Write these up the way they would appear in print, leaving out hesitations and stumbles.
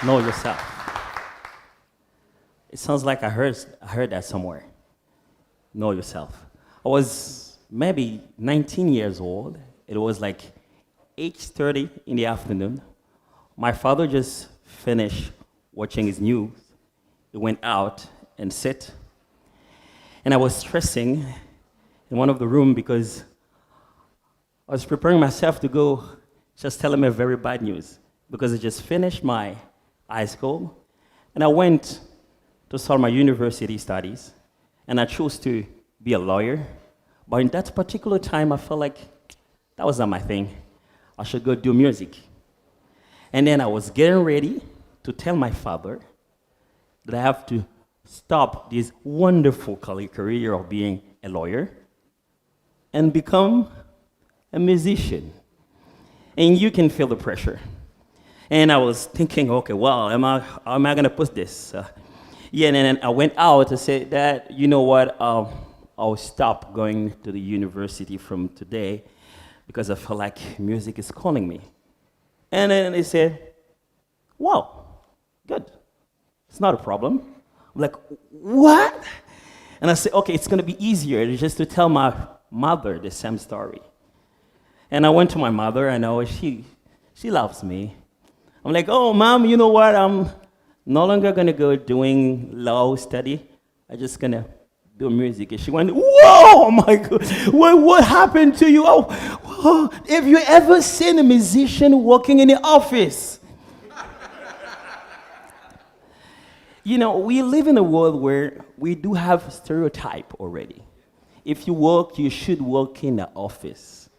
Know yourself. It sounds like I heard that somewhere. Know yourself. I was maybe 19 years old. It was like 8:30 in the afternoon. My father just finished watching his news. He went out and sat. And I was stressing in one of the rooms because I was preparing myself to go just tell him a very bad news because I just finished my high school and I went to start my university studies and I chose to be a lawyer. But in that particular time, I felt like that was not my thing. I should go do music. And then I was getting ready to tell my father that I have to stop this wonderful career of being a lawyer and become a musician. And you can feel the pressure. And I was thinking, okay, well, how am I going to put this? And then I went out to say that, you know what, I'll stop going to the university from today because I feel like music is calling me. And then they said, wow, good. It's not a problem. I'm like, what? And I said, okay, it's going to be easier just to tell my mother the same story. And I went to my mother, and she loves me. I'm like, oh, Mom, you know what? I'm no longer going to go doing law study. I'm just going to do music. And she went, whoa, my God, what happened to you? Oh, have you ever seen a musician working in the office? You know, we live in a world where we do have stereotype already. If you work, you should work in the office.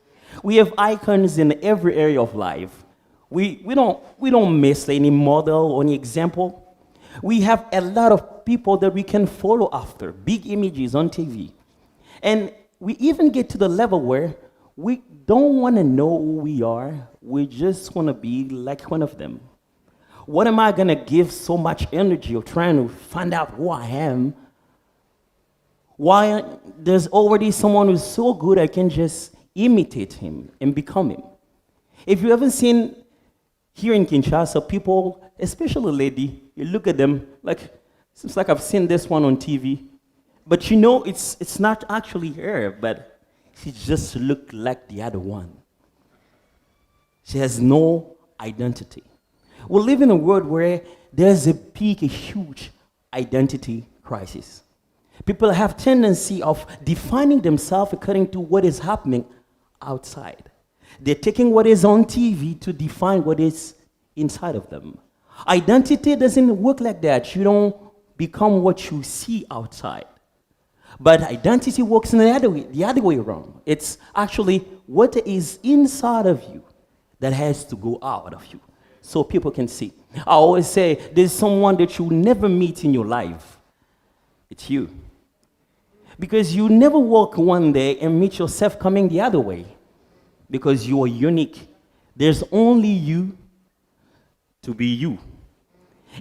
We have icons in every area of life. We don't miss any model or any example. We have a lot of people that we can follow after, big images on TV. And we even get to the level where we don't want to know who we are. We just want to be like one of them. What am I going to give so much energy of trying to find out who I am? Why there's already someone who's so good I can just imitate him and become him. If you haven't seen here in Kinshasa, people, especially lady, you look at them like, seems like I've seen this one on TV. But you know it's not actually her, but she just looks like the other one. She has no identity. We live in a world where there's a huge identity crisis. People have tendency of defining themselves according to what is happening outside. They're taking what is on TV to define what is inside of them. Identity doesn't work like that. You don't become what you see outside. But identity works in the other way around. It's actually what is inside of you that has to go out of you, so people can see. I always say there's someone that you'll never meet in your life. It's you. Because you never walk one day and meet yourself coming the other way. Because you are unique. There's only you to be you.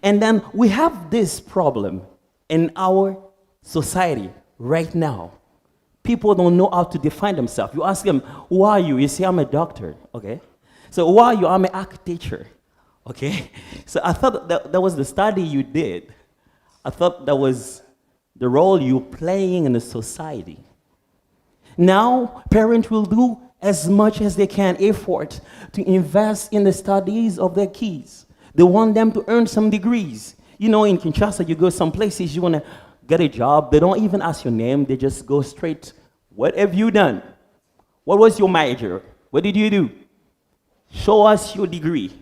And then we have this problem in our society right now. People don't know how to define themselves. You ask them, who are you? You say, I'm a doctor. Okay. So who are you? I'm an architecture. Okay? So I thought that was the study you did. I thought that was the role you're playing in the society. Now, parents will do as much as they can effort to invest in the studies of their kids. They want them to earn some degrees. You know, in Kinshasa, you go some places, you want to get a job. They don't even ask your name. They just go straight, what have you done? What was your major? What did you do? Show us your degree.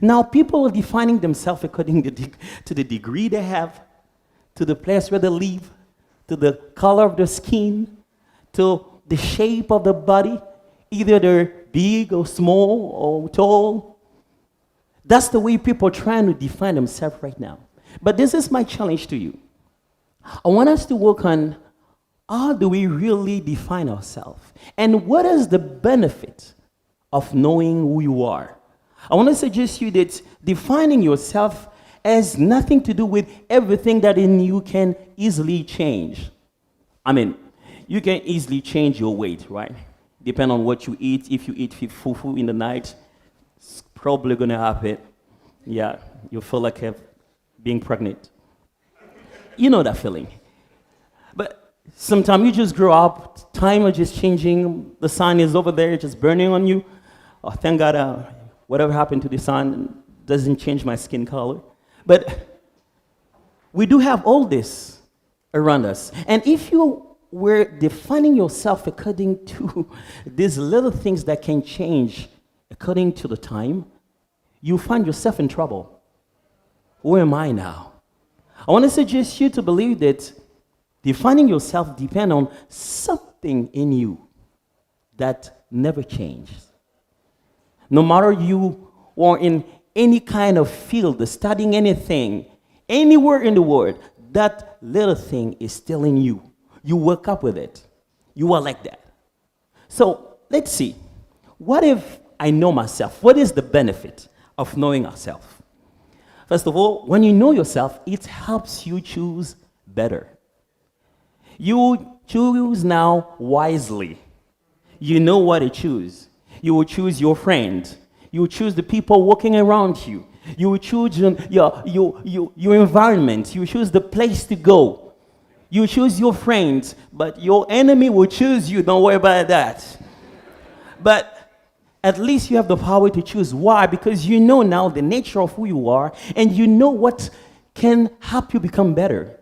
Now, people are defining themselves according to the degree they have, to the place where they live, to the color of their skin, to the shape of the body. Either they're big or small or tall. That's the way people are trying to define themselves right now. But this is my challenge to you. I want us to work on how do we really define ourselves? And what is the benefit of knowing who you are? I want to suggest to you that defining yourself has nothing to do with everything that in you can easily change. I mean, you can easily change your weight, right? Depending on what you eat. If you eat fufu in the night, it's probably going to happen. Yeah, you feel like being pregnant. You know that feeling. But sometimes you just grow up, time is just changing, the sun is over there, just burning on you. Oh, thank God, whatever happened to the sun doesn't change my skin color. But we do have all this around us. And if you were defining yourself according to these little things that can change according to the time, you find yourself in trouble. Who am I now? I want to suggest you to believe that defining yourself depends on something in you that never changes. No matter you are in any kind of field, studying anything, anywhere in the world, that little thing is still in you. You wake up with it. You are like that. So let's see. What if I know myself? What is the benefit of knowing ourselves? First of all, when you know yourself, it helps you choose better. You choose now wisely. You know what to choose. You will choose your friend. You will choose the people walking around you. You will choose your environment. You will choose the place to go. You choose your friends, but your enemy will choose you. Don't worry about that. But at least you have the power to choose. Why? Because you know now the nature of who you are, and you know what can help you become better.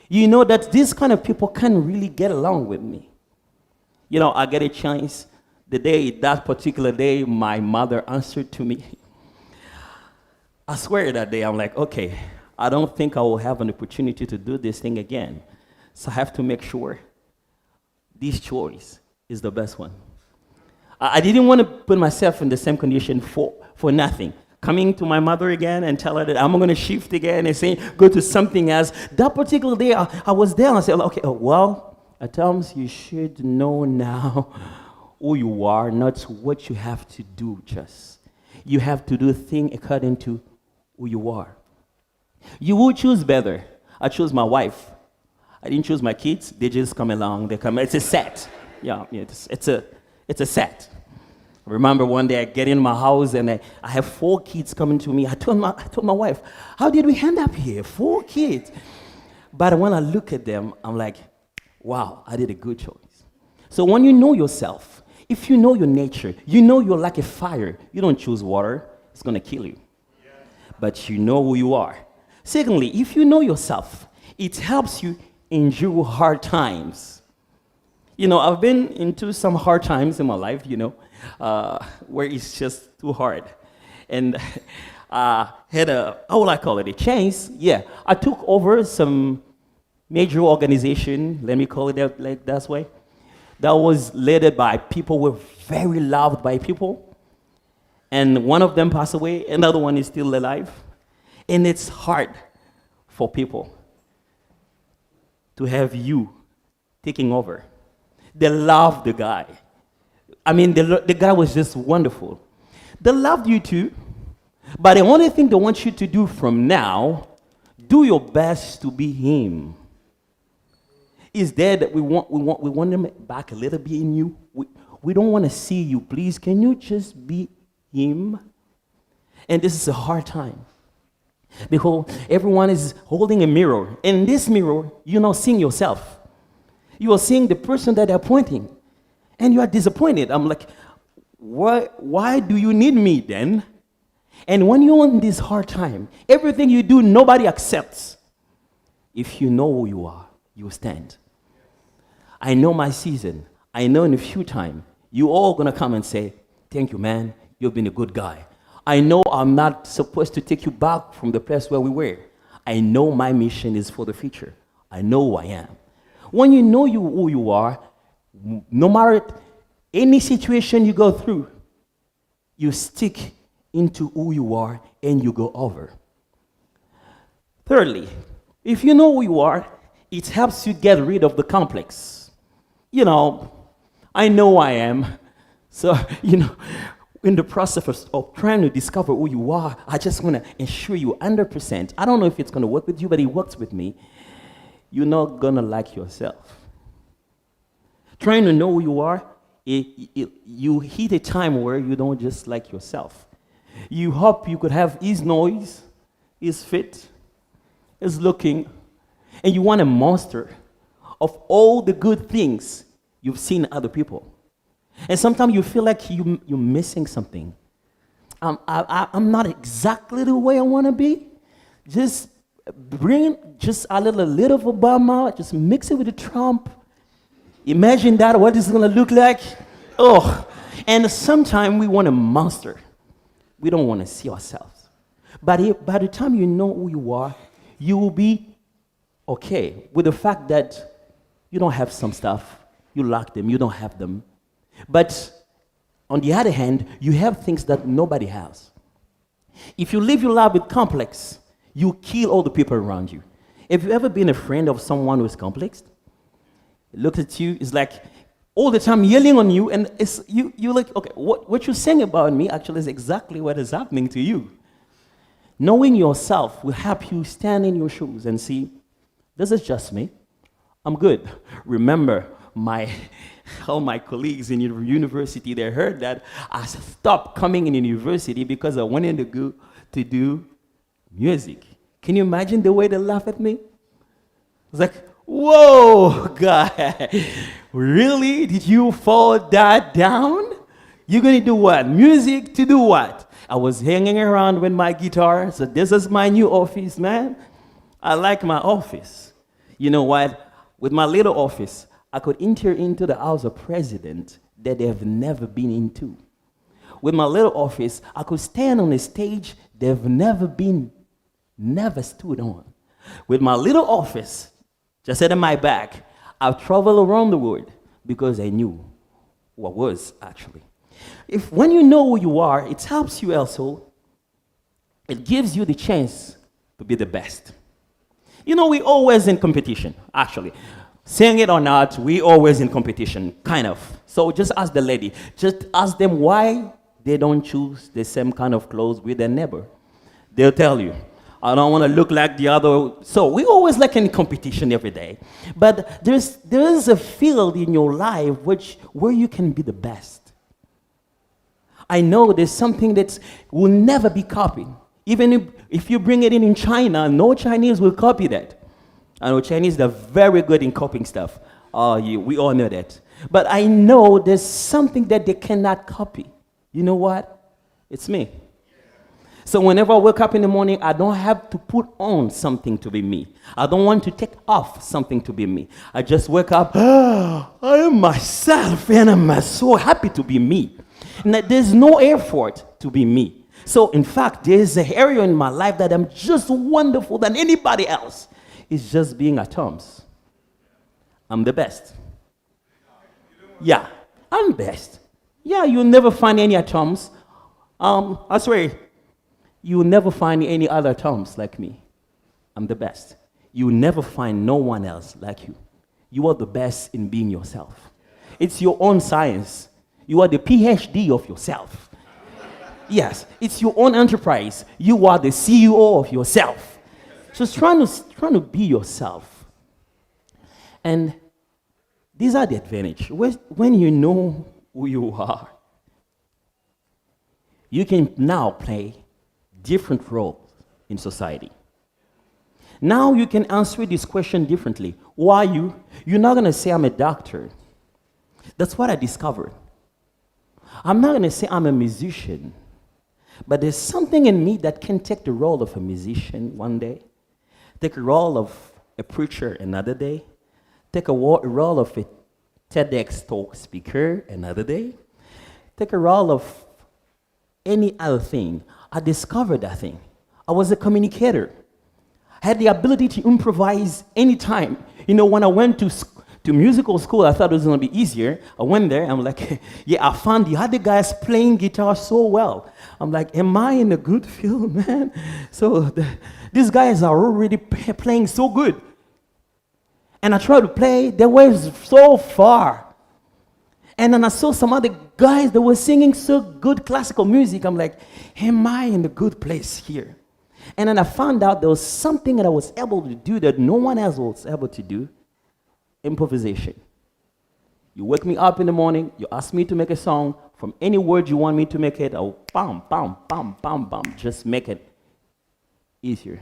You know that these kind of people can really get along with me. You know, I get a chance. That particular day, my mother answered to me. I swear that day, I'm like, okay, I don't think I will have an opportunity to do this thing again. So I have to make sure this choice is the best one. I didn't want to put myself in the same condition for nothing. Coming to my mother again and tell her that I'm going to shift again and say, go to something else. That particular day, I was there and I said, okay, well, Athoms, you should know now who you are, not what you have to do just. You have to do things according to who you are. You will choose better. I chose my wife. I didn't choose my kids. They just come along. They come. It's a set. Yeah, it's a set. I remember one day I get in my house and I have 4 kids coming to me. I told my wife, how did we end up here? 4 kids. But when I look at them, I'm like, wow, I did a good choice. So when you know yourself, if you know your nature, you know you're like a fire. You don't choose water. It's going to kill you. But you know who you are. Secondly, if you know yourself, it helps you endure hard times. You know, I've been into some hard times in my life, where it's just too hard. And I had how will I call it, a chance? Yeah, I took over some major organization, let me call it that way, that was led by people who were very loved by people. And one of them passed away, another one is still alive. And it's hard for people to have you taking over. They loved the guy. I mean, the guy was just wonderful. They loved you too, but the only thing they want you to do from now, do your best to be him. Is there that we want them back a little bit in you? We don't want to see you. Please, can you just be him? And this is a hard time. Because everyone is holding a mirror. And in this mirror, you're not seeing yourself. You are seeing the person that they're pointing. And you are disappointed. I'm like, why do you need me then? And when you're in this hard time, everything you do, nobody accepts. If you know who you are, you stand. I know my season. I know in a few time, you all going to come and say, thank you, man. You've been a good guy. I know I'm not supposed to take you back from the place where we were. I know my mission is for the future. I know who I am. When you know who you are, no matter any situation you go through, you stick into who you are and you go over. Thirdly, if you know who you are, it helps you get rid of the complex. I know who I am. So, in the process of trying to discover who you are, I just want to ensure you 100%. I don't know if it's going to work with you, but it works with me. You're not going to like yourself. Trying to know who you are, you hit a time where you don't just like yourself. You hope you could have his noise, his fit, his looking, and you want a monster of all the good things you've seen in other people. And sometimes you feel like you're missing something. I'm not exactly the way I want to be. Just bring just a little of Obama, just mix it with the Trump. Imagine that, what it's going to look like. Oh, and sometimes we want a monster. We don't want to see ourselves. But by the time you know who you are, you will be okay with the fact that you don't have some stuff. You lack them, you don't have them. But on the other hand, you have things that nobody has. If you live your life with complex, you kill all the people around you. Have you ever been a friend of someone who's complex? It looks at you, it's like all the time yelling on you, and you're like, okay, what you're saying about me actually is exactly what is happening to you. Knowing yourself will help you stand in your shoes and see, this is just me. I'm good. Remember, all my colleagues in university, they heard that I stopped coming in university because I wanted to go to do music. Can you imagine the way they laugh at me? It's like, whoa, guy, really? Did you fall that down? You're going to do what? Music to do what? I was hanging around with my guitar, so this is my new office, man. I like my office. You know what? With my little office, I could enter into the house of president that they've never been into. With my little office, I could stand on a stage they've never stood on. With my little office, just at my back, I've traveled around the world because I knew who I was actually. When you know who you are, it helps you also. It gives you the chance to be the best. You know, we're always in competition, actually. Saying it or not, we're always in competition, kind of. So just ask the lady. Just ask them why they don't choose the same kind of clothes with their neighbor. They'll tell you, I don't want to look like the other. So we always like in competition every day. But there is a field in your life where you can be the best. I know there's something that will never be copied. Even if you bring it in China, no Chinese will copy that. I know Chinese, they're very good in copying stuff. We all know that. But I know there's something that they cannot copy. You know what? It's me. So whenever I wake up in the morning, I don't have to put on something to be me. I don't want to take off something to be me. I just wake up, I am myself, and I'm so happy to be me. And there's no effort to be me. So in fact, there's an area in my life that I'm just wonderful than anybody else. It's just being Athoms. I'm the best. Yeah, I'm best. Yeah, you'll never find any Athoms. I swear, you'll never find any other Athoms like me. I'm the best. You'll never find no one else like you. You are the best in being yourself. It's your own science. You are the PhD of yourself. Yes, it's your own enterprise. You are the CEO of yourself. Just trying to be yourself. And these are the advantage. When you know who you are, you can now play different roles in society. Now you can answer this question differently. Who are you? You're not going to say, I'm a doctor. That's what I discovered. I'm not going to say I'm a musician. But there's something in me that can take the role of a musician one day, take a role of a preacher another day, take a role of a TEDx talk speaker another day, take a role of any other thing. I discovered that thing. I was a communicator. I had the ability to improvise anytime. You know, when I went to musical school, I thought it was going to be easier. I went there, I'm like, yeah, I found the other guys playing guitar so well. I'm like, am I in a good field, man? So these guys are already playing so good. And I tried to play, they were so far. And then I saw some other guys that were singing so good classical music. I'm like, am I in a good place here? And then I found out there was something that I was able to do that no one else was able to do. Improvisation. You wake me up in the morning, you ask me to make a song. From any word you want me to make it, I'll bam, bam, bam, bam, bam, just make it easier.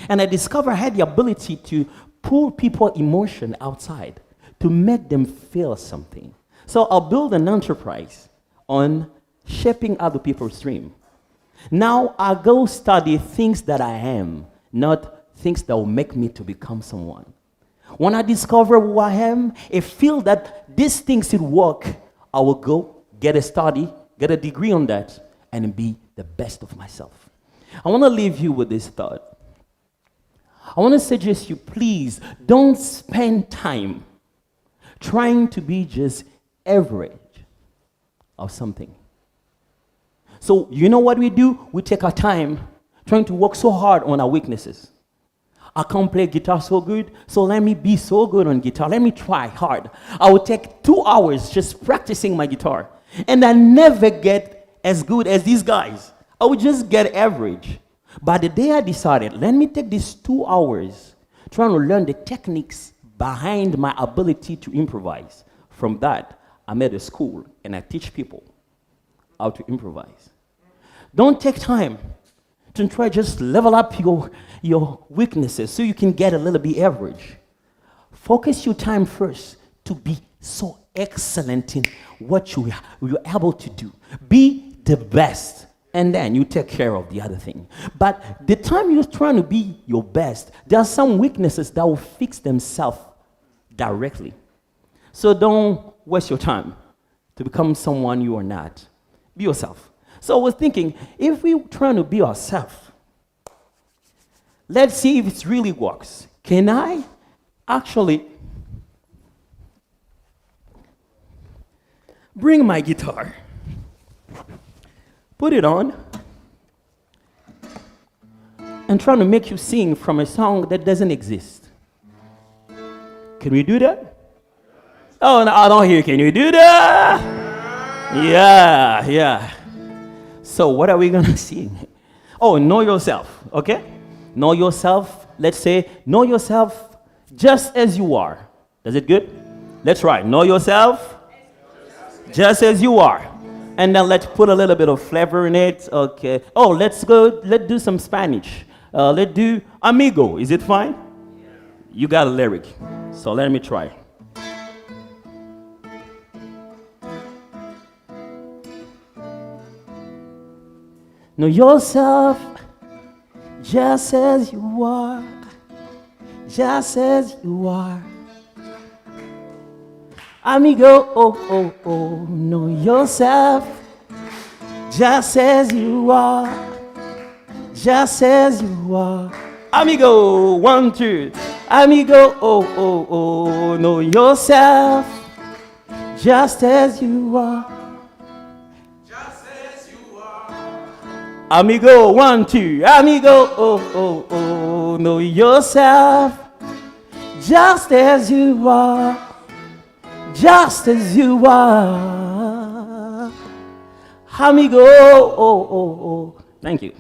And I discovered I had the ability to pull people's emotion outside, to make them feel something. So I'll build an enterprise on shaping other people's dream. Now I go study things that I am, not things that will make me to become someone. When I discover who I am, I feel that these things should work, I will go get a study, get a degree on that, and be the best of myself. I want to leave you with this thought. I want to suggest you, please, don't spend time trying to be just average of something. So you know what we do? We take our time trying to work so hard on our weaknesses. I can't play guitar so good, so let me be so good on guitar. Let me try hard. I will take 2 hours just practicing my guitar, and I never get as good as these guys. I would just get average. By the day I decided, let me take these 2 hours trying to learn the techniques behind my ability to improvise. From that, I made a school, and I teach people how to improvise. Don't take time to try just level up your weaknesses so you can get a little bit average. Focus your time first to be so excellent in what you're able to do. Be the best, and then you take care of the other thing. But the time you're trying to be your best, there are some weaknesses that will fix themselves directly. So don't waste your time to become someone you are not. Be yourself. So I was thinking, if we're trying to be ourselves, let's see if it really works. Can I actually bring my guitar, put it on, and trying to make you sing from a song that doesn't exist? Can we do that? Oh, no, I don't hear. Can you do that? Yeah. So what are we going to sing? Oh, know yourself, okay? Know yourself. Let's say, know yourself just as you are. Does it good? Let's try. Know yourself just as you are. And then let's put a little bit of flavor in it. Okay. Oh, let's do some Spanish. Let's do amigo. Is it fine? You got a lyric. So let me try. Know yourself just as you are, just as you are. Amigo, oh, know yourself just as you are, just as you are. Amigo, 1, 2. Amigo, oh, know yourself just as you are. Amigo, 1, 2. Amigo, oh, know yourself just as you are, just as you are. Amigo, oh. Thank you.